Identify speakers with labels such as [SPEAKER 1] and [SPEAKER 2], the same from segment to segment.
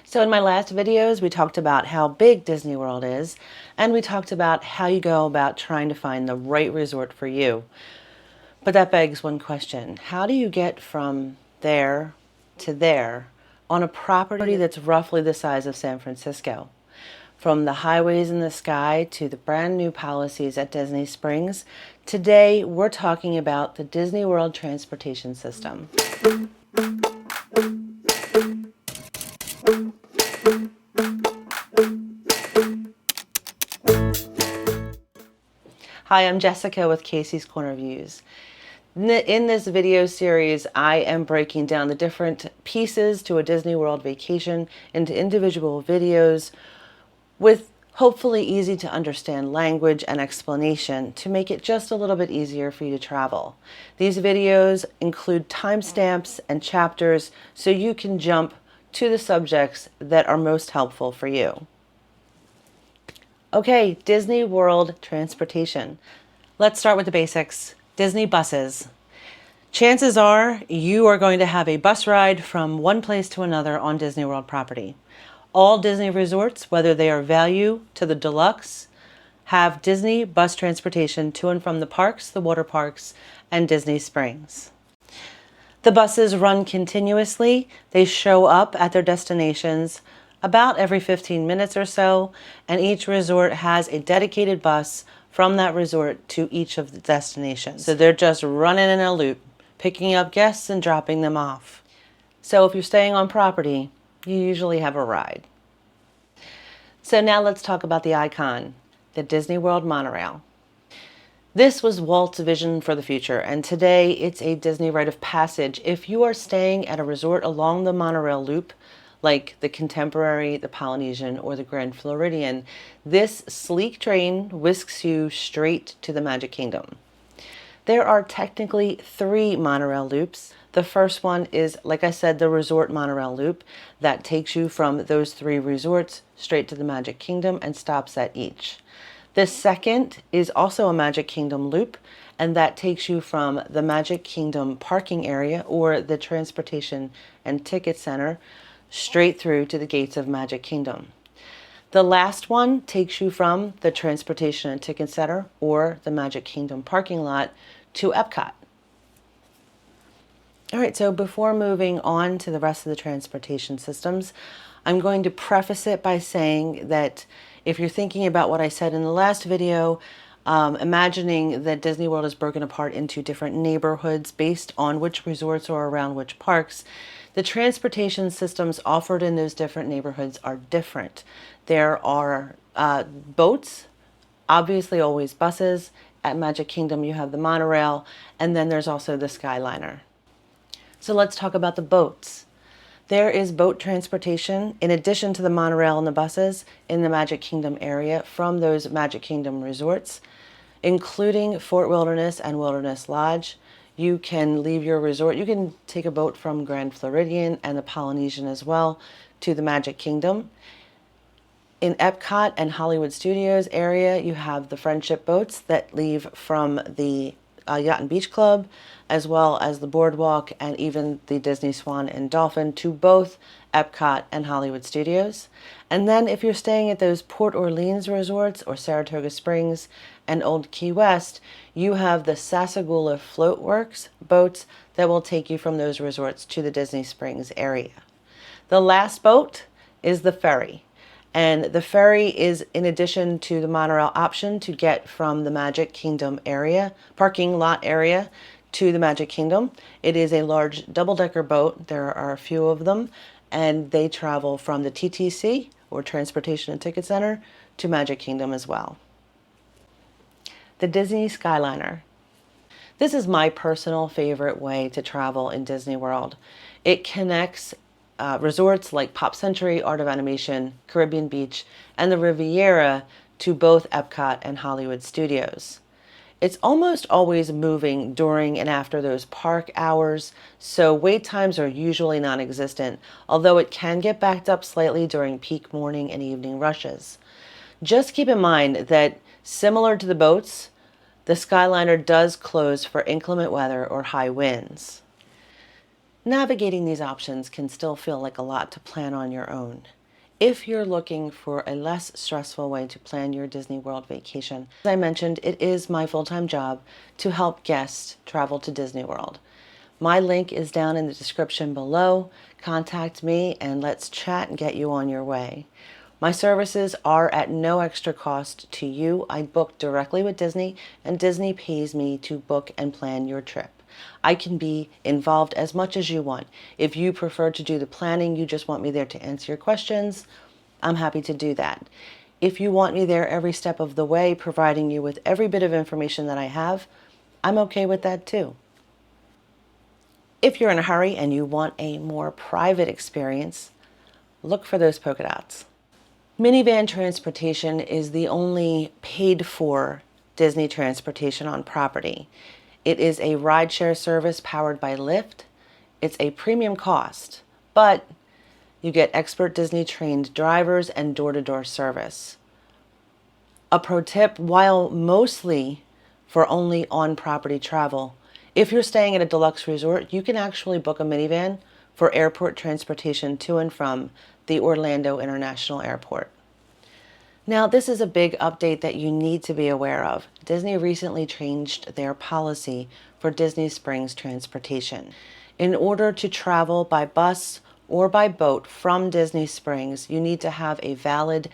[SPEAKER 1] So in my last videos, we talked about how big Disney World is, and we talked about how you go about trying to find the right resort for you. But that begs one question. How do you get from there to there on a property that's roughly the size of San Francisco? From the highways in the sky to the brand new palaces at Disney Springs, today we're talking about the Disney World transportation system. Hi, I'm Jessica with Casey's Corner Views. In this video series, I am breaking down the different pieces to a Disney World vacation into individual videos with hopefully easy to understand language and explanation to make it just a little bit easier for you to travel. These videos include timestamps and chapters so you can jump to the subjects that are most helpful for you. Okay, Disney World transportation. Let's start with the basics. Disney buses. Chances are you are going to have a bus ride from one place to another on Disney World property. All Disney resorts, whether they are value to the deluxe, have Disney bus transportation to and from the parks, the water parks, and Disney Springs. The buses run continuously. They show up at their destinations about every 15 minutes or so, and each resort has a dedicated bus from that resort to each of the destinations. So they're just running in a loop, picking up guests and dropping them off. So if you're staying on property, you usually have a ride. So now let's talk about the icon, the Disney World Monorail. This was Walt's vision for the future, and today it's a Disney rite of passage. If you are staying at a resort along the monorail loop, like the Contemporary, the Polynesian, or the Grand Floridian, this sleek train whisks you straight to the Magic Kingdom. There are technically 3 monorail loops. The first one is, like I said, the resort monorail loop that takes you from those 3 resorts straight to the Magic Kingdom and stops at each. The second is also a Magic Kingdom loop, and that takes you from the Magic Kingdom parking area or the Transportation and Ticket Center straight through to the gates of Magic Kingdom. The last one takes you from the Transportation and Ticket Center or the Magic Kingdom parking lot to Epcot. All right, so before moving on to the rest of the transportation systems, I'm going to preface it by saying that if you're thinking about what I said in the last video, imagining that Disney World is broken apart into different neighborhoods based on which resorts are around which parks, the transportation systems offered in those different neighborhoods are different. There are boats, obviously always buses. At Magic Kingdom you have the monorail, and then there's also the Skyliner. So let's talk about the boats. There is boat transportation in addition to the monorail and the buses in the Magic Kingdom area from those Magic Kingdom resorts, including Fort Wilderness and Wilderness Lodge. You can leave your resort. You can take a boat from Grand Floridian and the Polynesian as well to the Magic Kingdom. In Epcot and Hollywood Studios area, you have the Friendship boats that leave from the Yacht and Beach Club, as well as the Boardwalk and even the Disney Swan and Dolphin to both Epcot and Hollywood Studios. And then if you're staying at those Port Orleans resorts or Saratoga Springs and Old Key West, you have the Sassagoula Floatworks boats that will take you from those resorts to the Disney Springs area. The last boat is the ferry. And the ferry is in addition to the monorail option to get from the Magic Kingdom area, parking lot area, to the Magic Kingdom. It is a large double-decker boat. There are a few of them, and they travel from the TTC, or Transportation and Ticket Center, to Magic Kingdom as well. The Disney Skyliner. This is my personal favorite way to travel in Disney World. It connects resorts like Pop Century, Art of Animation, Caribbean Beach, and the Riviera to both Epcot and Hollywood Studios. It's almost always moving during and after those park hours, so wait times are usually non-existent, although it can get backed up slightly during peak morning and evening rushes. Just keep in mind that similar to the boats, the Skyliner does close for inclement weather or high winds. Navigating these options can still feel like a lot to plan on your own. if you're looking for a less stressful way to plan your Disney World vacation. As I mentioned, it is my full-time job to help guests travel to Disney World. My link is down in the description below. Contact me and let's chat and get you on your way. My services are at no extra cost to you. I book directly with Disney, and Disney pays me to book and plan your trip. I can be involved as much as you want. If you prefer to do the planning, you just want me there to answer your questions, I'm happy to do that. If you want me there every step of the way, providing you with every bit of information that I have, I'm okay with that too. If you're in a hurry and you want a more private experience, look for those polka dots. Minnie Van Transportation is the only paid-for Disney transportation on property. It is a rideshare service powered by Lyft. It's a premium cost, but you get expert Disney-trained drivers and door-to-door service. A pro tip, while mostly for only on-property travel, if you're staying at a deluxe resort, you can actually book a minivan for airport transportation to and from the Orlando International Airport. Now, this is a big update that you need to be aware of. Disney recently changed their policy for Disney Springs transportation. In order to travel by bus or by boat from Disney Springs, you need to have a valid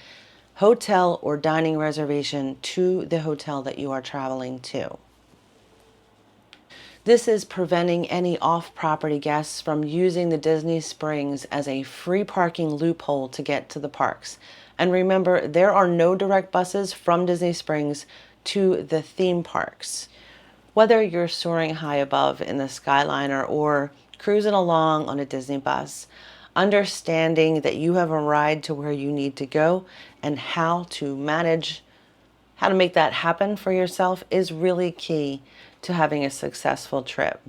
[SPEAKER 1] hotel or dining reservation to the hotel that you are traveling to. This is preventing any off-property guests from using the Disney Springs as a free parking loophole to get to the parks. And remember, there are no direct buses from Disney Springs to the theme parks. Whether you're soaring high above in the Skyliner or cruising along on a Disney bus, understanding that you have a ride to where you need to go and how to make that happen for yourself is really key to having a successful trip.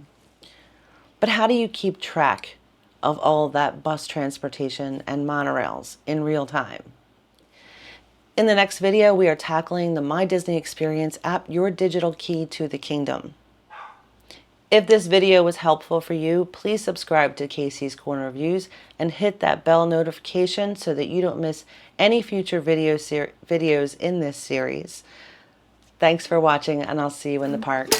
[SPEAKER 1] But how do you keep track of all that bus transportation and monorails in real time? In the next video, we are tackling the My Disney Experience app, your digital key to the kingdom. If this video was helpful for you, please subscribe to Casey's Corner Reviews and hit that bell notification so that you don't miss any future videos in this series. Thanks for watching, and I'll see you in the park.